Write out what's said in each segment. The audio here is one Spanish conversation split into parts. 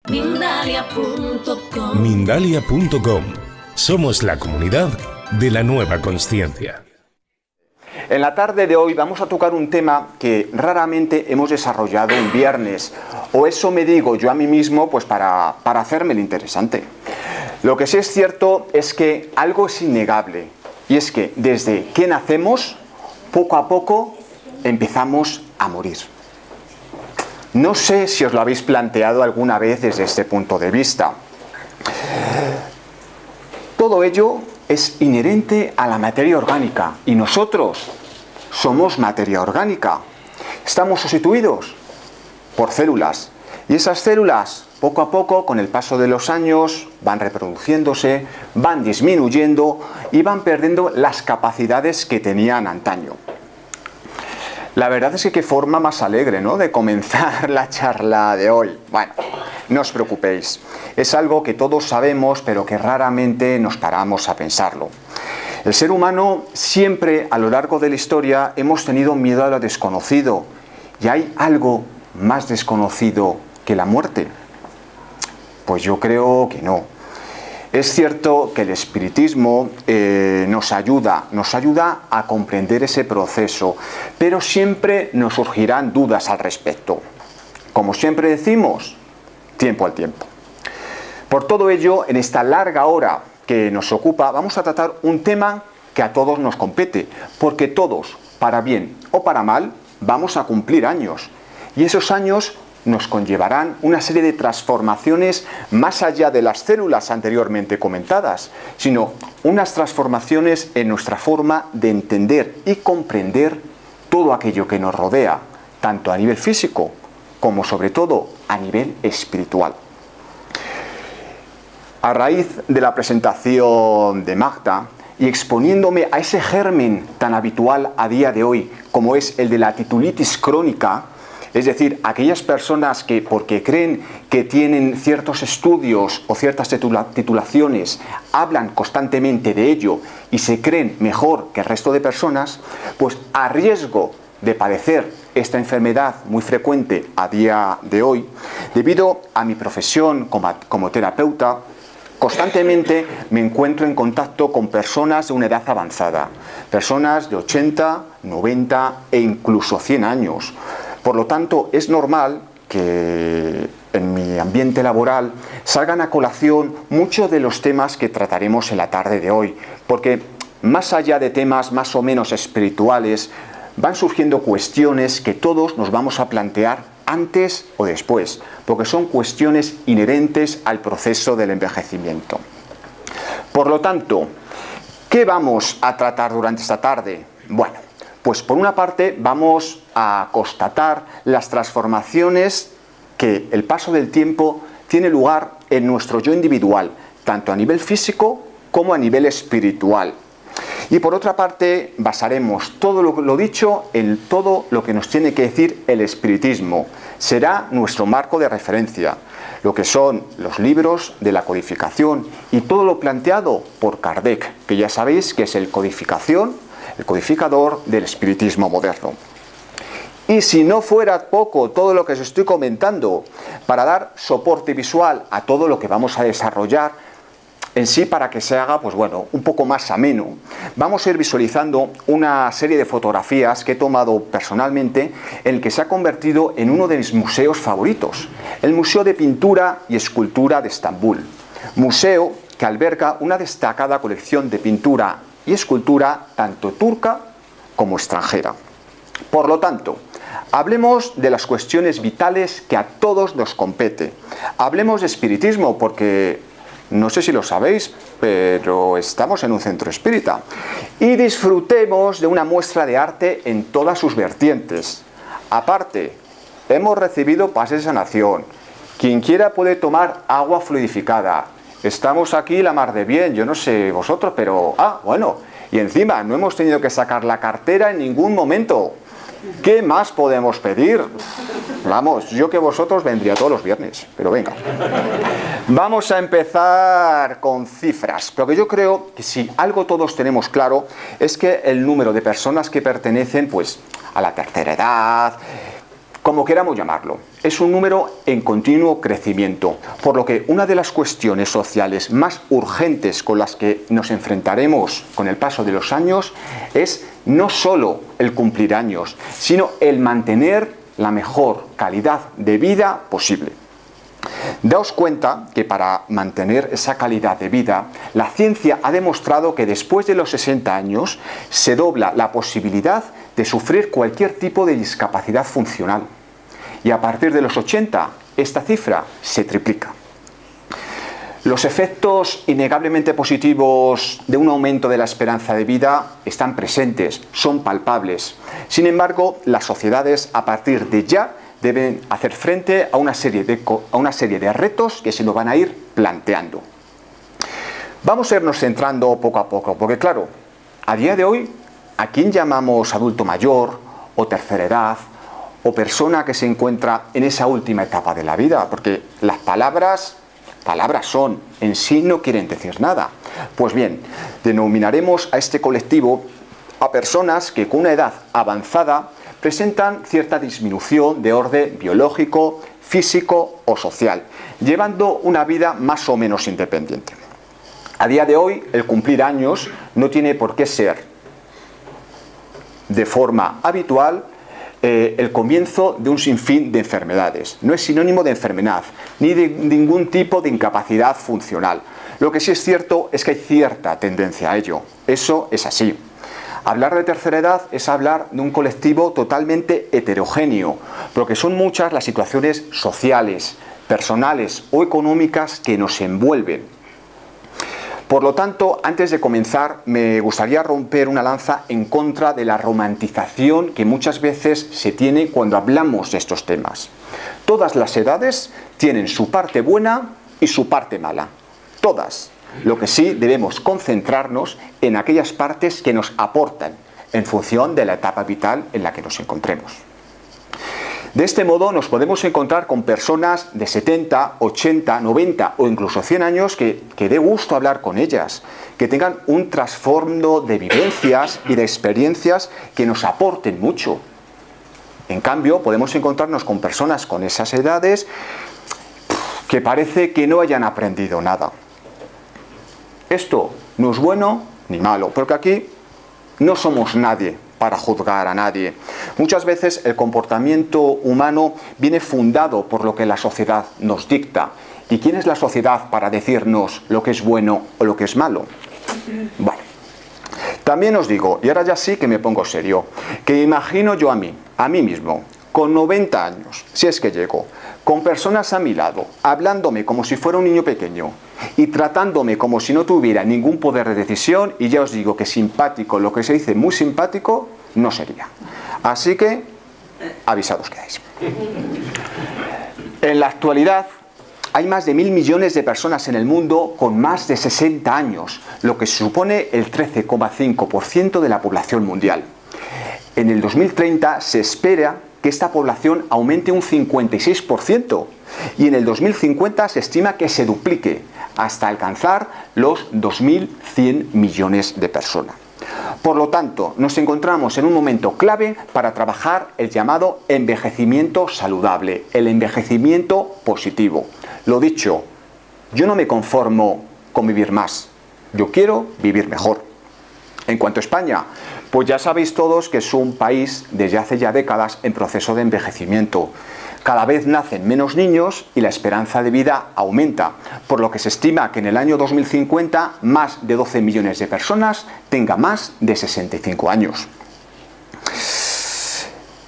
Mindalia.com. Mindalia.com. Somos la comunidad de la nueva consciencia. En la tarde de hoy vamos a tocar un tema que raramente hemos desarrollado un viernes, o eso me digo yo a mí mismo, pues para hacerme el interesante. Lo que sí es cierto es que algo es innegable, y es que desde que nacemos, poco a poco empezamos a morir. No sé si os lo habéis planteado alguna vez desde este punto de vista. Todo ello es inherente a la materia orgánica y nosotros somos materia orgánica. Estamos sustituidos por células y esas células poco a poco, con el paso de los años, van reproduciéndose, van disminuyendo y van perdiendo las capacidades que tenían antaño. La verdad es que qué forma más alegre, ¿no?, de comenzar la charla de hoy. Bueno, no os preocupéis, es algo que todos sabemos, pero que raramente nos paramos a pensarlo. El ser humano siempre, a lo largo de la historia, hemos tenido miedo a lo desconocido. ¿Y hay algo más desconocido que la muerte? Pues yo creo que no. Es cierto que el espiritismo nos ayuda a comprender ese proceso, pero siempre nos surgirán dudas al respecto. Como siempre decimos, tiempo al tiempo. Por todo ello, en esta larga hora que nos ocupa, vamos a tratar un tema que a todos nos compete, porque todos, para bien o para mal, vamos a cumplir años. Y esos años nos conllevarán una serie de transformaciones más allá de las células anteriormente comentadas, sino unas transformaciones en nuestra forma de entender y comprender todo aquello que nos rodea, tanto a nivel físico como sobre todo a nivel espiritual. A raíz de la presentación de Magda y exponiéndome a ese germen tan habitual a día de hoy como es el de la titulitis crónica, es decir, aquellas personas que, porque creen que tienen ciertos estudios o ciertas titulaciones, hablan constantemente de ello y se creen mejor que el resto de personas, pues a riesgo de padecer esta enfermedad muy frecuente a día de hoy, debido a mi profesión como terapeuta, constantemente me encuentro en contacto con personas de una edad avanzada, personas de 80, 90 e incluso 100 años. Por lo tanto, es normal que en mi ambiente laboral salgan a colación muchos de los temas que trataremos en la tarde de hoy, porque más allá de temas más o menos espirituales, van surgiendo cuestiones que todos nos vamos a plantear antes o después, porque son cuestiones inherentes al proceso del envejecimiento. Por lo tanto, ¿qué vamos a tratar durante esta tarde? Bueno, pues por una parte vamos a constatar las transformaciones que el paso del tiempo tiene lugar en nuestro yo individual, tanto a nivel físico como a nivel espiritual. Y por otra parte basaremos todo lo dicho en todo lo que nos tiene que decir el espiritismo. Será nuestro marco de referencia, lo que son los libros de la codificación y todo lo planteado por Kardec, que ya sabéis que es el codificador del espiritismo moderno. Y si no fuera poco todo lo que os estoy comentando, para dar soporte visual a todo lo que vamos a desarrollar, en sí, para que se haga, pues bueno, un poco más ameno, vamos a ir visualizando una serie de fotografías que he tomado personalmente, en el que se ha convertido en uno de mis museos favoritos, el Museo de Pintura y Escultura de Estambul, museo que alberga una destacada colección de pintura y escultura tanto turca como extranjera. Por lo tanto, hablemos de las cuestiones vitales que a todos nos compete. Hablemos de espiritismo porque no sé si lo sabéis, pero estamos en un centro espírita. Y disfrutemos de una muestra de arte en todas sus vertientes. Aparte, hemos recibido pases de sanación. Quien quiera puede tomar agua fluidificada. Estamos aquí la mar de bien, yo no sé vosotros, pero... bueno, y encima no hemos tenido que sacar la cartera en ningún momento. ¿Qué más podemos pedir? Vamos, yo que vosotros vendría todos los viernes, pero venga. Vamos a empezar con cifras, porque yo creo que si algo todos tenemos claro es que el número de personas que pertenecen pues a la tercera edad, Como queramos llamarlo, es un número en continuo crecimiento, por lo que una de las cuestiones sociales más urgentes con las que nos enfrentaremos con el paso de los años es no solo el cumplir años, sino el mantener la mejor calidad de vida posible. Daos cuenta que para mantener esa calidad de vida, la ciencia ha demostrado que después de los 60 años se dobla la posibilidad de sufrir cualquier tipo de discapacidad funcional. Y a partir de los 80, esta cifra se triplica. Los efectos innegablemente positivos de un aumento de la esperanza de vida están presentes, son palpables. Sin embargo, las sociedades a partir de ya deben hacer frente a una serie de retos que se nos van a ir planteando. Vamos a irnos centrando poco a poco, porque claro, a día de hoy, ¿a quién llamamos adulto mayor o tercera edad o persona que se encuentra en esa última etapa de la vida? Porque las palabras son, en sí no quieren decir nada. Pues bien, denominaremos a este colectivo a personas que con una edad avanzada presentan cierta disminución de orden biológico, físico o social, llevando una vida más o menos independiente. A día de hoy, el cumplir años no tiene por qué ser de forma habitual el comienzo de un sinfín de enfermedades. No es sinónimo de enfermedad, ni de ningún tipo de incapacidad funcional. Lo que sí es cierto es que hay cierta tendencia a ello. Eso es así. Hablar de tercera edad es hablar de un colectivo totalmente heterogéneo, porque son muchas las situaciones sociales, personales o económicas que nos envuelven. Por lo tanto, antes de comenzar, me gustaría romper una lanza en contra de la romantización que muchas veces se tiene cuando hablamos de estos temas. Todas las edades tienen su parte buena y su parte mala. Todas. Lo que sí debemos concentrarnos en aquellas partes que nos aportan en función de la etapa vital en la que nos encontremos. De este modo nos podemos encontrar con personas de 70, 80, 90 o incluso 100 años que dé gusto hablar con ellas, que tengan un trasfondo de vivencias y de experiencias que nos aporten mucho. En cambio, podemos encontrarnos con personas con esas edades que parece que no hayan aprendido nada. Esto no es bueno ni malo, porque aquí no somos nadie para juzgar a nadie. Muchas veces el comportamiento humano viene fundado por lo que la sociedad nos dicta. ¿Y quién es la sociedad para decirnos lo que es bueno o lo que es malo? Bueno, también os digo, y ahora ya sí que me pongo serio, que imagino yo a mí mismo, con 90 años, si es que llego, con personas a mi lado, hablándome como si fuera un niño pequeño y tratándome como si no tuviera ningún poder de decisión, y ya os digo que simpático, lo que se dice muy simpático, no sería. Así que, avisados quedáis. En la actualidad, hay más de 1.000 millones de personas en el mundo con más de 60 años, lo que supone el 13,5% de la población mundial. En el 2030 se espera que esta población aumente un 56% y en el 2050 se estima que se duplique hasta alcanzar los 2.100 millones de personas. Por lo tanto, nos encontramos en un momento clave para trabajar el llamado envejecimiento saludable, el envejecimiento positivo. Lo dicho, yo no me conformo con vivir más, yo quiero vivir mejor. En cuanto a España, pues ya sabéis todos que es un país desde hace ya décadas en proceso de envejecimiento. Cada vez nacen menos niños y la esperanza de vida aumenta, por lo que se estima que en el año 2050 más de 12 millones de personas tengan más de 65 años.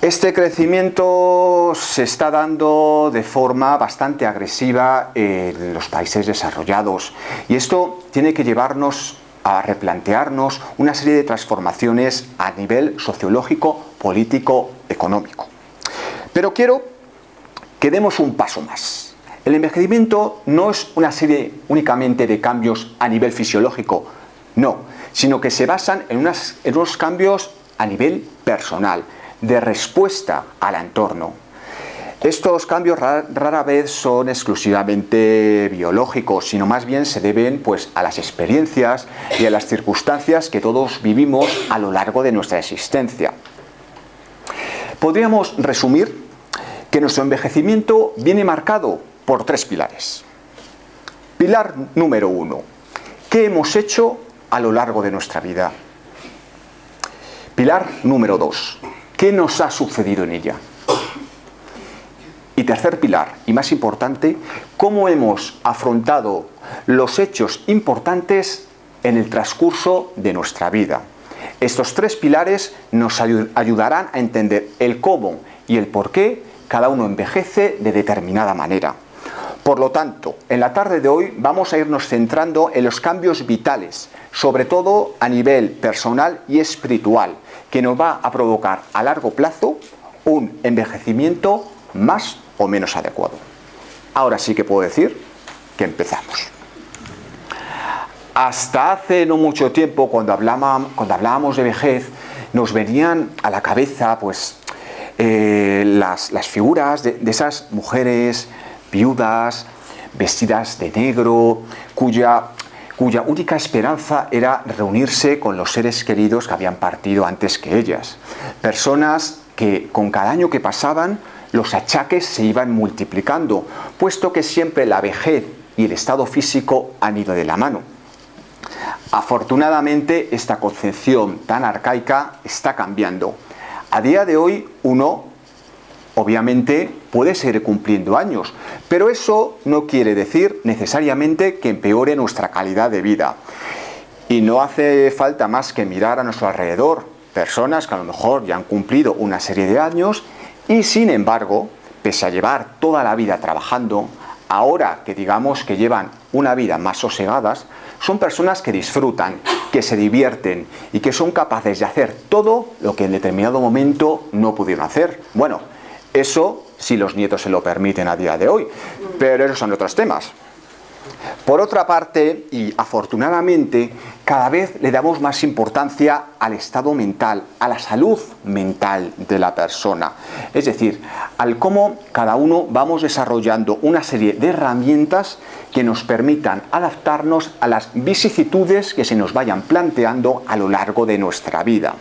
Este crecimiento se está dando de forma bastante agresiva en los países desarrollados y esto tiene que llevarnos a replantearnos una serie de transformaciones a nivel sociológico, político, económico. Pero quiero que demos un paso más. El envejecimiento no es una serie únicamente de cambios a nivel fisiológico, no, sino que se basan en unos cambios a nivel personal, de respuesta al entorno. Estos cambios rara vez son exclusivamente biológicos, sino más bien se deben a las experiencias y a las circunstancias que todos vivimos a lo largo de nuestra existencia. Podríamos resumir que nuestro envejecimiento viene marcado por 3 pilares. Pilar número 1. ¿Qué hemos hecho a lo largo de nuestra vida? Pilar número 2. ¿Qué nos ha sucedido en ella? Y tercer pilar, y más importante, ¿cómo hemos afrontado los hechos importantes en el transcurso de nuestra vida? Estos 3 pilares nos ayudarán a entender el cómo y el por qué cada uno envejece de determinada manera. Por lo tanto, en la tarde de hoy vamos a irnos centrando en los cambios vitales, sobre todo a nivel personal y espiritual, que nos va a provocar a largo plazo un envejecimiento más o menos adecuado. Ahora sí que puedo decir que empezamos. Hasta hace no mucho tiempo, cuando hablábamos de vejez, nos venían a la cabeza pues, las figuras de esas mujeres viudas, vestidas de negro, cuya única esperanza era reunirse con los seres queridos que habían partido antes que ellas. Personas que con cada año que pasaban los achaques se iban multiplicando, puesto que siempre la vejez y el estado físico han ido de la mano. Afortunadamente, esta concepción tan arcaica está cambiando. A día de hoy, uno obviamente puede seguir cumpliendo años, pero eso no quiere decir necesariamente que empeore nuestra calidad de vida. Y no hace falta más que mirar a nuestro alrededor, personas que a lo mejor ya han cumplido una serie de años y sin embargo, pese a llevar toda la vida trabajando, ahora que digamos que llevan una vida más sosegadas, son personas que disfrutan, que se divierten y que son capaces de hacer todo lo que en determinado momento no pudieron hacer. Bueno, eso si los nietos se lo permiten a día de hoy, pero esos son otros temas. Por otra parte, y afortunadamente, cada vez le damos más importancia al estado mental, a la salud mental de la persona. Es decir, al cómo cada uno vamos desarrollando una serie de herramientas que nos permitan adaptarnos a las vicisitudes que se nos vayan planteando a lo largo de nuestra vida.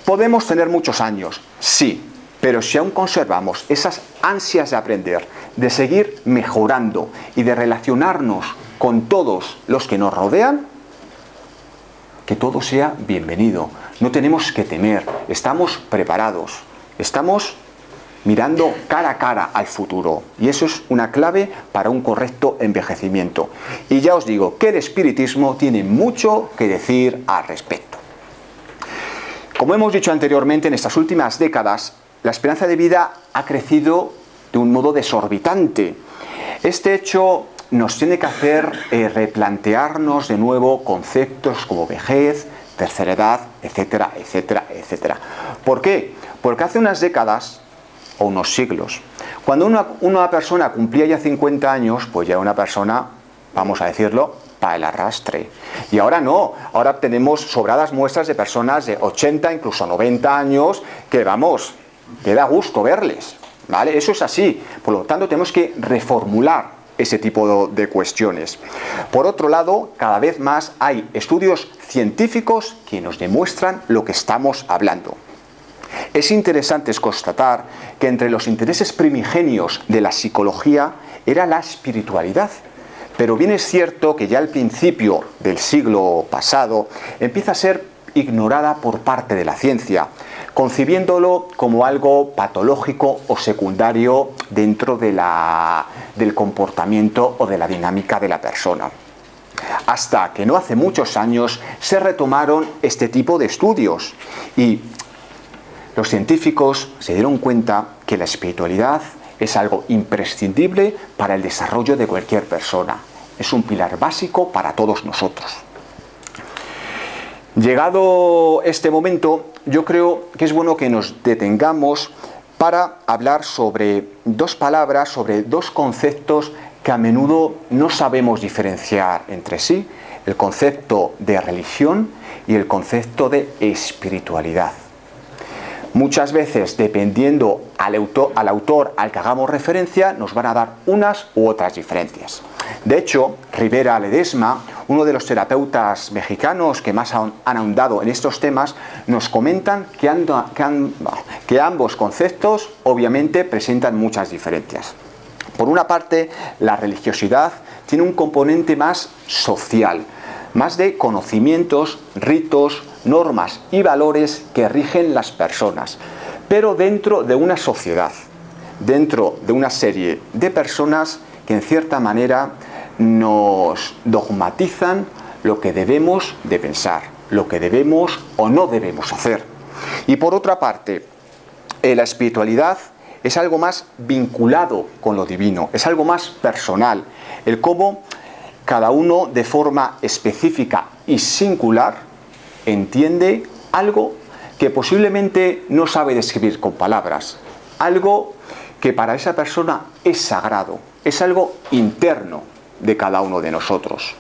Podemos tener muchos años, sí, pero si aún conservamos esas ansias de aprender, de seguir mejorando y de relacionarnos con todos los que nos rodean, que todo sea bienvenido. No tenemos que temer, estamos preparados, estamos mirando cara a cara al futuro. Y eso es una clave para un correcto envejecimiento. Y ya os digo que el espiritismo tiene mucho que decir al respecto. Como hemos dicho anteriormente, en estas últimas décadas, la esperanza de vida ha crecido de un modo desorbitante. Este hecho nos tiene que hacer replantearnos de nuevo conceptos como vejez, tercera edad, etcétera, etcétera, etcétera. ¿Por qué? Porque hace unas décadas o unos siglos, cuando una persona cumplía ya 50 años, pues ya era una persona, vamos a decirlo, para el arrastre. Y ahora no, ahora tenemos sobradas muestras de personas de 80, incluso 90 años, que vamos, que da gusto verles, ¿vale? Eso es así, por lo tanto tenemos que reformular ese tipo de cuestiones. Por otro lado, cada vez más hay estudios científicos que nos demuestran lo que estamos hablando. Es interesante constatar que entre los intereses primigenios de la psicología era la espiritualidad. Pero bien es cierto que ya al principio del siglo pasado empieza a ser ignorada por parte de la ciencia, concibiéndolo como algo patológico o secundario dentro del comportamiento o de la dinámica de la persona. Hasta que no hace muchos años se retomaron este tipo de estudios y los científicos se dieron cuenta que la espiritualidad es algo imprescindible para el desarrollo de cualquier persona. Es un pilar básico para todos nosotros. Llegado este momento, yo creo que es bueno que nos detengamos para hablar sobre dos palabras, sobre dos conceptos que a menudo no sabemos diferenciar entre sí: el concepto de religión y el concepto de espiritualidad. Muchas veces, dependiendo al autor al que hagamos referencia, nos van a dar unas u otras diferencias. De hecho, Rivera Ledesma, uno de los terapeutas mexicanos que más han ahondado en estos temas, nos comentan que que ambos conceptos obviamente presentan muchas diferencias. Por una parte, la religiosidad tiene un componente más social, más de conocimientos, ritos, normas y valores que rigen las personas, pero dentro de una sociedad, dentro de una serie de personas que en cierta manera nos dogmatizan lo que debemos de pensar, lo que debemos o no debemos hacer. Y por otra parte, la espiritualidad es algo más vinculado con lo divino, es algo más personal, el cómo cada uno de forma específica y singular entiende algo que posiblemente no sabe describir con palabras, algo que para esa persona es sagrado, es algo interno de cada uno de nosotros.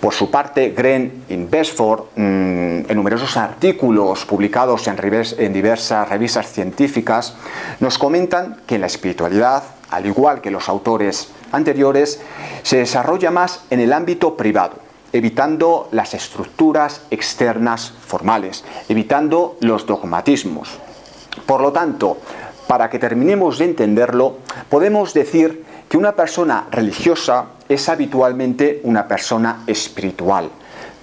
Por su parte, Green y Beresford, en numerosos artículos publicados en diversas revistas científicas, nos comentan que la espiritualidad, al igual que los autores anteriores, se desarrolla más en el ámbito privado, evitando las estructuras externas formales, evitando los dogmatismos. Por lo tanto, para que terminemos de entenderlo, podemos decir que una persona religiosa es habitualmente una persona espiritual,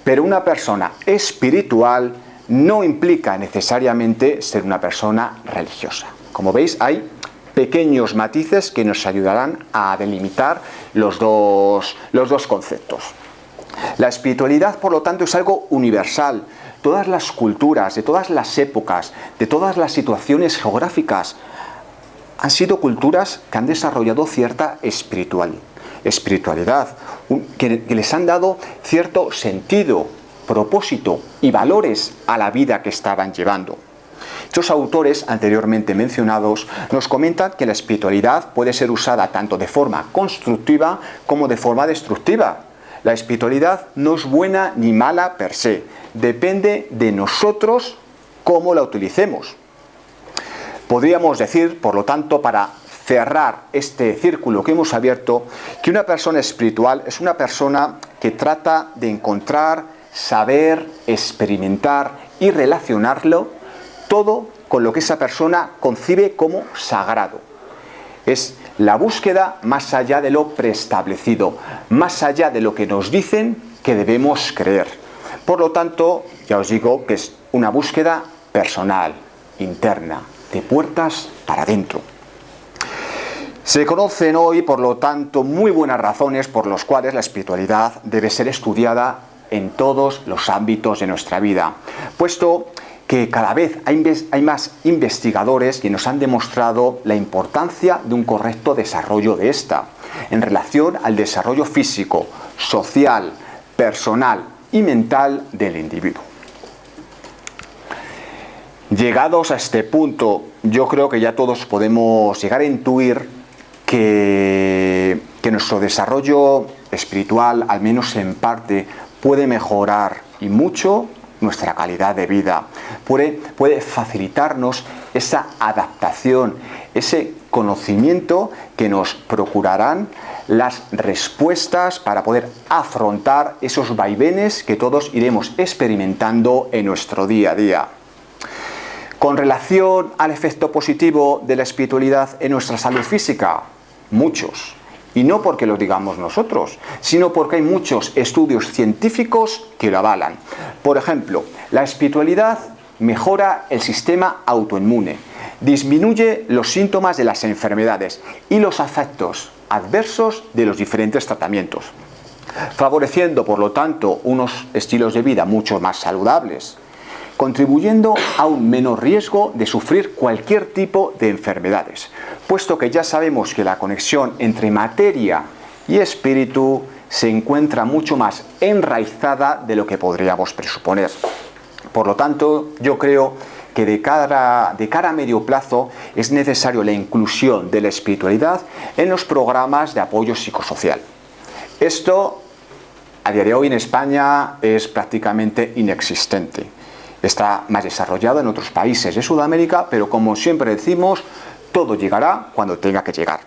pero una persona espiritual no implica necesariamente ser una persona religiosa. Como veis, hay pequeños matices que nos ayudarán a delimitar los dos conceptos. La espiritualidad, por lo tanto, es algo universal. Todas las culturas, de todas las épocas, de todas las situaciones geográficas, han sido culturas que han desarrollado cierta espiritualidad, que les han dado cierto sentido, propósito y valores a la vida que estaban llevando. Estos autores anteriormente mencionados nos comentan que la espiritualidad puede ser usada tanto de forma constructiva como de forma destructiva. La espiritualidad no es buena ni mala per se, depende de nosotros cómo la utilicemos. Podríamos decir, por lo tanto, para cerrar este círculo que hemos abierto, que una persona espiritual es una persona que trata de encontrar, saber, experimentar y relacionarlo todo con lo que esa persona concibe como sagrado. Es la búsqueda más allá de lo preestablecido, más allá de lo que nos dicen que debemos creer. Por lo tanto, ya os digo que es una búsqueda personal, interna, de puertas para adentro. Se conocen hoy, por lo tanto, muy buenas razones por las cuales la espiritualidad debe ser estudiada en todos los ámbitos de nuestra vida, puesto que cada vez hay más investigadores que nos han demostrado la importancia de un correcto desarrollo de esta, en relación al desarrollo físico, social, personal y mental del individuo. Llegados a este punto, yo creo que ya todos podemos llegar a intuir que nuestro desarrollo espiritual, al menos en parte, puede mejorar y mucho nuestra calidad de vida. Puede facilitarnos esa adaptación, ese conocimiento que nos procurarán las respuestas para poder afrontar esos vaivenes que todos iremos experimentando en nuestro día a día. Con relación al efecto positivo de la espiritualidad en nuestra salud física, muchos. Y no porque lo digamos nosotros, sino porque hay muchos estudios científicos que lo avalan. Por ejemplo, la espiritualidad mejora el sistema autoinmune, disminuye los síntomas de las enfermedades y los efectos adversos de los diferentes tratamientos, favoreciendo, por lo tanto, unos estilos de vida mucho más saludables, contribuyendo a un menor riesgo de sufrir cualquier tipo de enfermedades, puesto que ya sabemos que la conexión entre materia y espíritu se encuentra mucho más enraizada de lo que podríamos presuponer. Por lo tanto, yo creo que de cara a medio plazo es necesario la inclusión de la espiritualidad en los programas de apoyo psicosocial. Esto, a día de hoy en España, es prácticamente inexistente. Está más desarrollado en otros países de Sudamérica, pero como siempre decimos, todo llegará cuando tenga que llegar.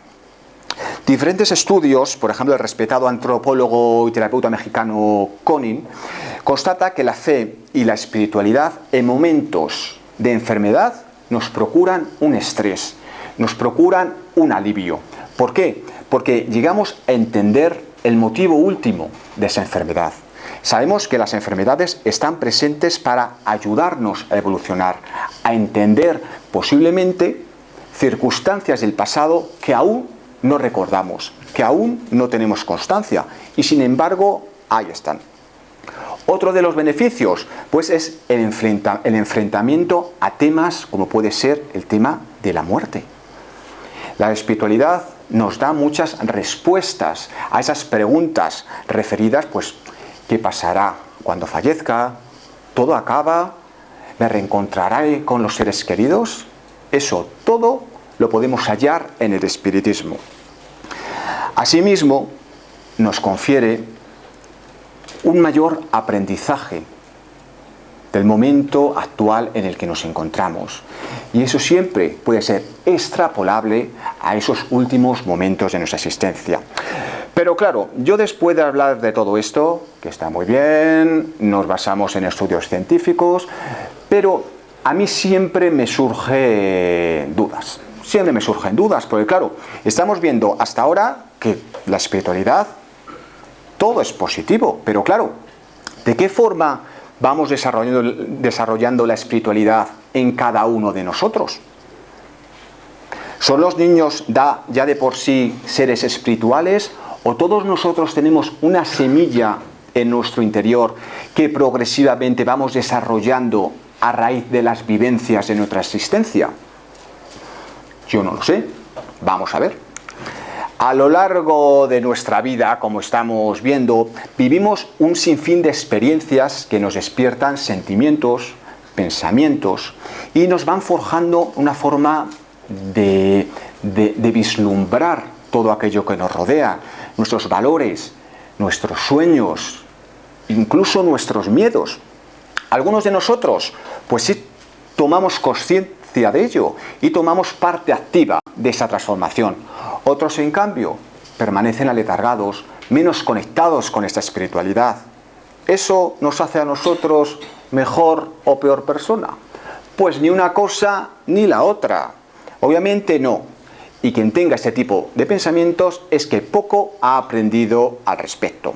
Diferentes estudios, por ejemplo, el respetado antropólogo y terapeuta mexicano Konin, constata que la fe y la espiritualidad en momentos de enfermedad nos procuran un estrés, nos procuran un alivio. ¿Por qué? Porque llegamos a entender el motivo último de esa enfermedad. Sabemos que las enfermedades están presentes para ayudarnos a evolucionar, a entender posiblemente circunstancias del pasado que aún no recordamos, que aún no tenemos constancia, y sin embargo ahí están. Otro de los beneficios, pues, es el enfrentamiento a temas como puede ser el tema de la muerte. La espiritualidad nos da muchas respuestas a esas preguntas referidas, pues, ¿qué pasará cuando fallezca? ¿Todo acaba? ¿Me reencontraré con los seres queridos? Eso todo lo podemos hallar en el espiritismo. Asimismo, nos confiere un mayor aprendizaje del momento actual en el que nos encontramos. Y eso siempre puede ser extrapolable a esos últimos momentos de nuestra existencia. Pero claro, yo después de hablar de todo esto, que está muy bien, nos basamos en estudios científicos, pero a mí siempre me surgen dudas. Siempre me surgen dudas, porque claro, estamos viendo hasta ahora que la espiritualidad, todo es positivo, pero claro, ¿de qué forma vamos desarrollando la espiritualidad en cada uno de nosotros? ¿Son los niños ya de por sí seres espirituales, o todos nosotros tenemos una semilla en nuestro interior que progresivamente vamos desarrollando a raíz de las vivencias de nuestra existencia? Yo no lo sé. Vamos a ver. A lo largo de nuestra vida, como estamos viendo, vivimos un sinfín de experiencias que nos despiertan sentimientos, pensamientos, y nos van forjando una forma de vislumbrar todo aquello que nos rodea, nuestros valores, nuestros sueños, incluso nuestros miedos. Algunos de nosotros, pues sí, tomamos conciencia de ello y tomamos parte activa de esa transformación. Otros, en cambio, permanecen aletargados, menos conectados con esta espiritualidad. ¿Eso nos hace a nosotros mejor o peor persona? Pues ni una cosa ni la otra. Obviamente no. Y quien tenga este tipo de pensamientos es que poco ha aprendido al respecto.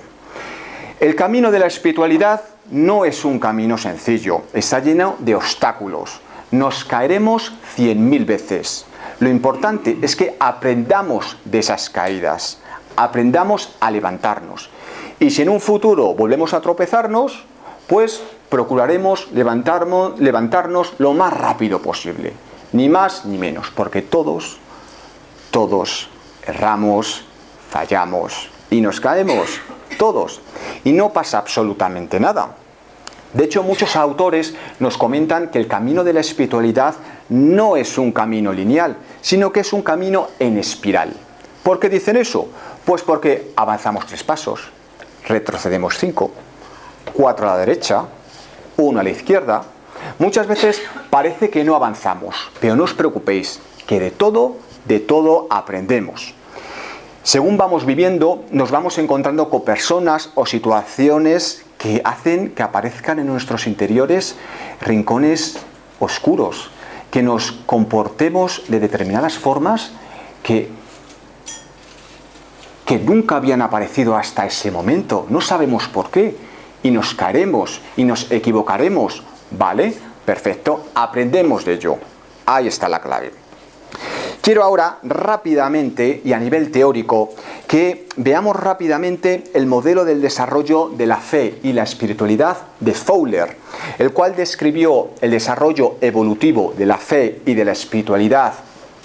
El camino de la espiritualidad no es un camino sencillo, está lleno de obstáculos. Nos caeremos 100.000 veces. Lo importante es que aprendamos de esas caídas, aprendamos a levantarnos. Y si en un futuro volvemos a tropezarnos, pues procuraremos levantarnos lo más rápido posible. Ni más ni menos, porque todos erramos, fallamos y nos caemos, todos. Y no pasa absolutamente nada. De hecho, muchos autores nos comentan que el camino de la espiritualidad no es un camino lineal, sino que es un camino en espiral. ¿Por qué dicen eso? Pues porque avanzamos 3 pasos, retrocedemos 5, 4 a la derecha, 1 a la izquierda. Muchas veces parece que no avanzamos, pero no os preocupéis, que de todo aprendemos. Según vamos viviendo, nos vamos encontrando con personas o situaciones que hacen que aparezcan en nuestros interiores rincones oscuros, que nos comportemos de determinadas formas que nunca habían aparecido hasta ese momento. No sabemos por qué, y nos caeremos y nos equivocaremos. ¿Vale? Perfecto, aprendemos de ello. Ahí está la clave. Quiero ahora rápidamente y a nivel teórico que veamos rápidamente el modelo del desarrollo de la fe y la espiritualidad de Fowler, el cual describió el desarrollo evolutivo de la fe y de la espiritualidad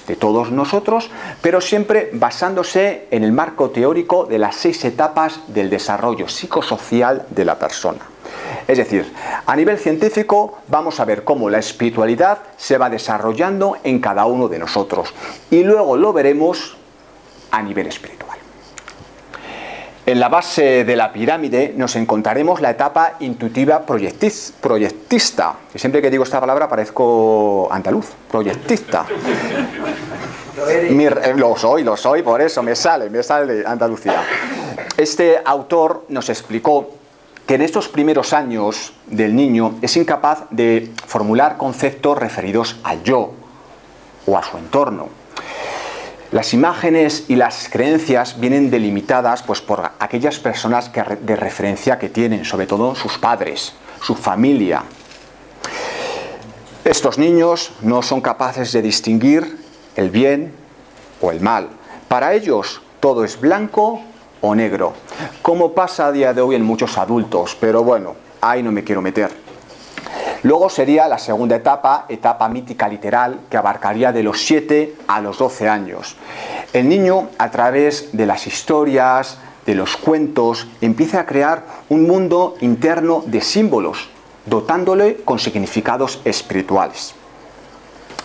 de todos nosotros, pero siempre basándose en el marco teórico de las 6 etapas del desarrollo psicosocial de la persona. Es decir, a nivel científico vamos a ver cómo la espiritualidad se va desarrollando en cada uno de nosotros y luego lo veremos a nivel espiritual. En la base de la pirámide nos encontraremos la etapa intuitiva proyectista, que siempre que digo esta palabra parezco andaluz, proyectista. Lo soy, por eso me sale Andalucía. Este autor nos explicó que en estos primeros años del niño es incapaz de formular conceptos referidos al yo, o a su entorno. Las imágenes y las creencias vienen delimitadas pues, por aquellas personas de referencia que tienen, sobre todo sus padres, su familia. Estos niños no son capaces de distinguir el bien o el mal. Para ellos todo es blanco o negro, como pasa a día de hoy en muchos adultos, pero bueno, ahí no me quiero meter. Luego sería la segunda etapa, etapa mítica literal, que abarcaría de los 7 a los 12 años. El niño, a través de las historias, de los cuentos, empieza a crear un mundo interno de símbolos, dotándole con significados espirituales.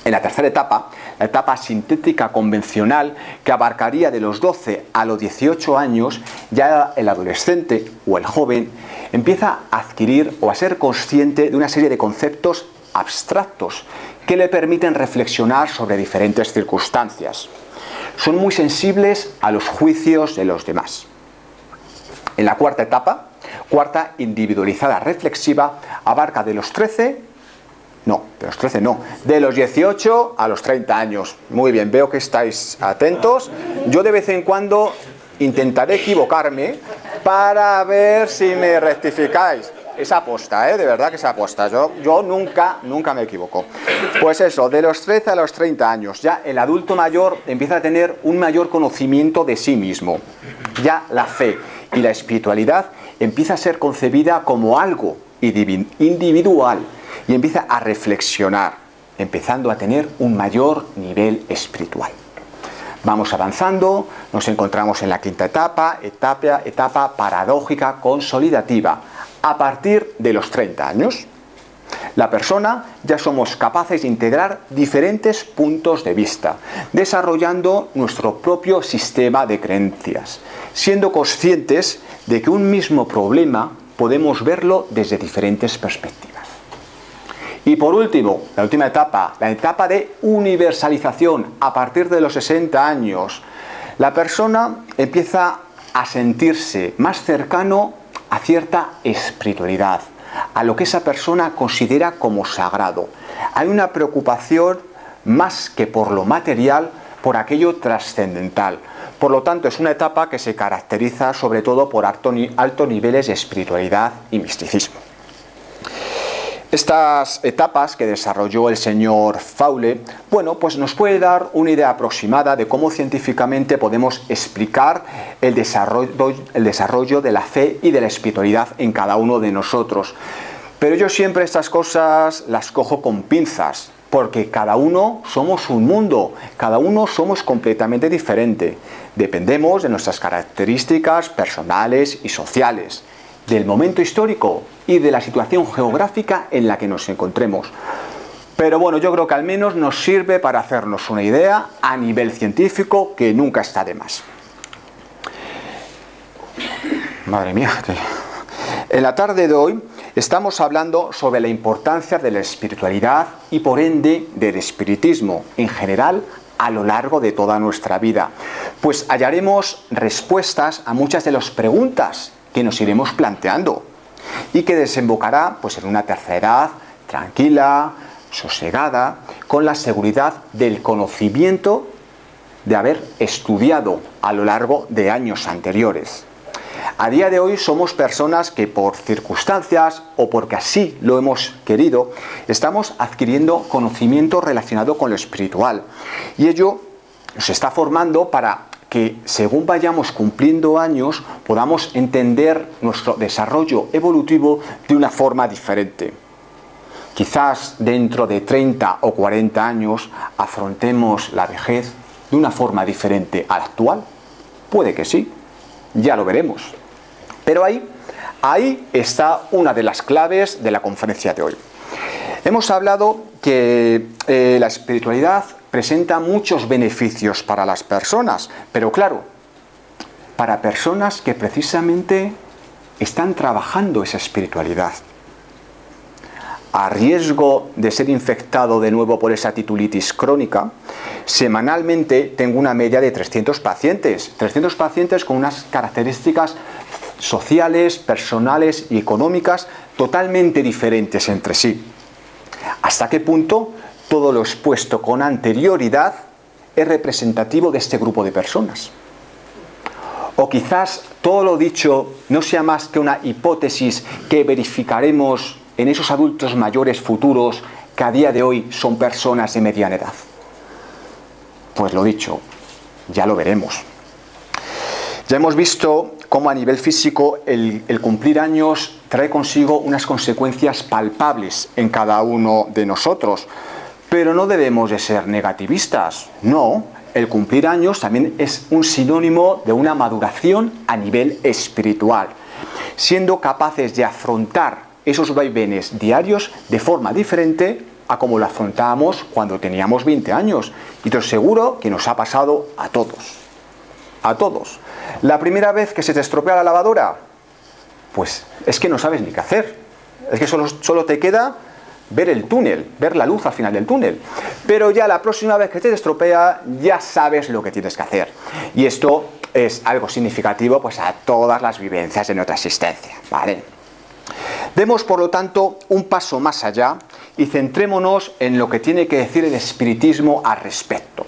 En la tercera etapa, la etapa sintética convencional, que abarcaría de los 12 a los 18 años, ya el adolescente o el joven empieza a adquirir o a ser consciente de una serie de conceptos abstractos que le permiten reflexionar sobre diferentes circunstancias. Son muy sensibles a los juicios de los demás. En la cuarta etapa, cuarta individualizada reflexiva, abarca de los 18 a los 30 años. Muy bien, veo que estáis atentos. Yo de vez en cuando intentaré equivocarme para ver si me rectificáis. Es aposta, de verdad que es aposta. Yo nunca me equivoco. Pues eso, de los 13 a los 30 años, ya el adulto mayor empieza a tener un mayor conocimiento de sí mismo. Ya la fe y la espiritualidad empieza a ser concebida como algo individual y empieza a reflexionar, empezando a tener un mayor nivel espiritual. Vamos avanzando, nos encontramos en la quinta etapa paradójica consolidativa. A partir de los 30 años, la persona ya somos capaces de integrar diferentes puntos de vista, desarrollando nuestro propio sistema de creencias, siendo conscientes de que un mismo problema podemos verlo desde diferentes perspectivas. Y por último, la última etapa, la etapa de universalización. A partir de los 60 años, la persona empieza a sentirse más cercano a cierta espiritualidad, a lo que esa persona considera como sagrado. Hay una preocupación más que por lo material, por aquello trascendental. Por lo tanto, es una etapa que se caracteriza sobre todo por altos niveles de espiritualidad y misticismo. Estas etapas que desarrolló el señor Fowler, pues nos puede dar una idea aproximada de cómo científicamente podemos explicar el desarrollo de la fe y de la espiritualidad en cada uno de nosotros. Pero yo siempre estas cosas las cojo con pinzas, porque cada uno somos un mundo, cada uno somos completamente diferente. Dependemos de nuestras características personales y sociales, del momento histórico y de la situación geográfica en la que nos encontremos. Pero bueno, yo creo que al menos nos sirve para hacernos una idea a nivel científico, que nunca está de más. Madre mía. En la tarde de hoy estamos hablando sobre la importancia de la espiritualidad y por ende del espiritismo en general a lo largo de toda nuestra vida. Pues hallaremos respuestas a muchas de las preguntas que nos iremos planteando y que desembocará en una tercera edad tranquila, sosegada, con la seguridad del conocimiento de haber estudiado a lo largo de años anteriores. A día de hoy somos personas que por circunstancias o porque así lo hemos querido, estamos adquiriendo conocimiento relacionado con lo espiritual y ello nos está formando para que según vayamos cumpliendo años podamos entender nuestro desarrollo evolutivo de una forma diferente. Quizás dentro de 30 o 40 años afrontemos la vejez de una forma diferente a la actual. Puede que sí, ya lo veremos. Pero ahí está una de las claves de la conferencia de hoy. Hemos hablado que la espiritualidad presenta muchos beneficios para las personas, pero claro, para personas que precisamente están trabajando esa espiritualidad. A riesgo de ser infectado de nuevo por esa titulitis crónica, semanalmente tengo una media de 300 pacientes. 300 pacientes con unas características sociales, personales y económicas totalmente diferentes entre sí. ¿Hasta qué punto todo lo expuesto con anterioridad es representativo de este grupo de personas. O quizás todo lo dicho no sea más que una hipótesis que verificaremos en esos adultos mayores futuros que a día de hoy son personas de mediana edad. Pues lo dicho, ya lo veremos. Ya hemos visto cómo a nivel físico el cumplir años trae consigo unas consecuencias palpables en cada uno de nosotros. Pero no debemos de ser negativistas, no. El cumplir años también es un sinónimo de una maduración a nivel espiritual, siendo capaces de afrontar esos vaivenes diarios de forma diferente a como lo afrontábamos cuando teníamos 20 años. Y te seguro que nos ha pasado a todos. A todos. La primera vez que se te estropea la lavadora, pues es que no sabes ni qué hacer. Es que solo te queda ver el túnel, ver la luz al final del túnel. Pero ya la próxima vez que te estropea, ya sabes lo que tienes que hacer. Y esto es algo significativo pues a todas las vivencias de nuestra existencia, ¿vale? Demos, por lo tanto, un paso más allá y centrémonos en lo que tiene que decir el espiritismo al respecto.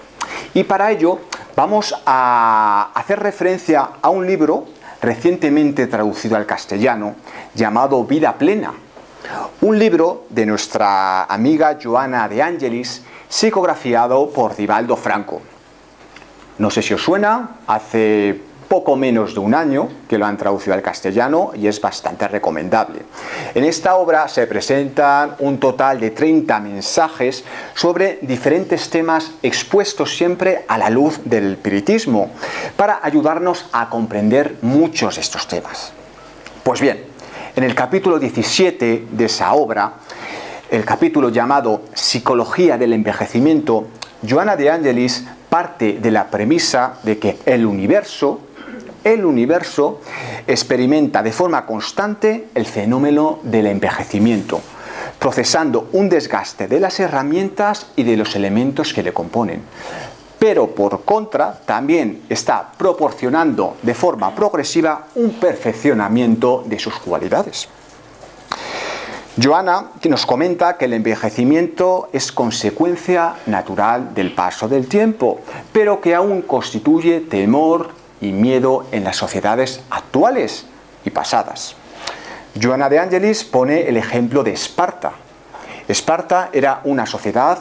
Y para ello vamos a hacer referencia a un libro recientemente traducido al castellano llamado Vida Plena. Un libro de nuestra amiga Joana de Angelis, psicografiado por Divaldo Franco. No sé si os suena, hace poco menos de un año que lo han traducido al castellano y es bastante recomendable. En esta obra se presentan un total de 30 mensajes sobre diferentes temas expuestos siempre a la luz del espiritismo para ayudarnos a comprender muchos de estos temas. Pues bien, en el capítulo 17 de esa obra, el capítulo llamado Psicología del Envejecimiento, Joana de Angelis parte de la premisa de que el universo experimenta de forma constante el fenómeno del envejecimiento, procesando un desgaste de las herramientas y de los elementos que le componen. Pero por contra, también está proporcionando de forma progresiva un perfeccionamiento de sus cualidades. Joana nos comenta que el envejecimiento es consecuencia natural del paso del tiempo, pero que aún constituye temor y miedo en las sociedades actuales y pasadas. Joana de Angelis pone el ejemplo de Esparta. Esparta era una sociedad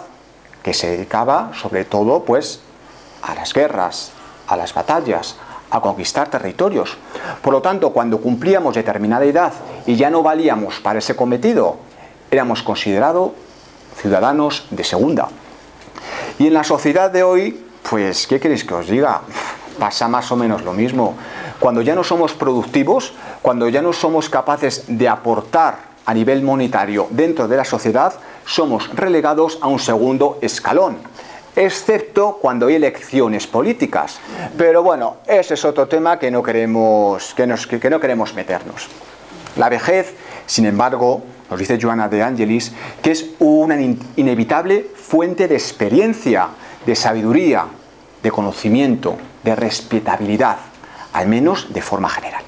que se dedicaba sobre todo pues a las guerras, a las batallas, a conquistar territorios. Por lo tanto, cuando cumplíamos determinada edad y ya no valíamos para ese cometido, éramos considerados ciudadanos de segunda. Y en la sociedad de hoy, pues, ¿qué queréis que os diga? Pasa más o menos lo mismo. Cuando ya no somos productivos, cuando ya no somos capaces de aportar a nivel monetario dentro de la sociedad, somos relegados a un segundo escalón, excepto cuando hay elecciones políticas. Pero bueno, ese es otro tema que no queremos meternos. La vejez, sin embargo, nos dice Joana de Angelis, que es una inevitable fuente de experiencia, de sabiduría, de conocimiento, de respetabilidad, al menos de forma general.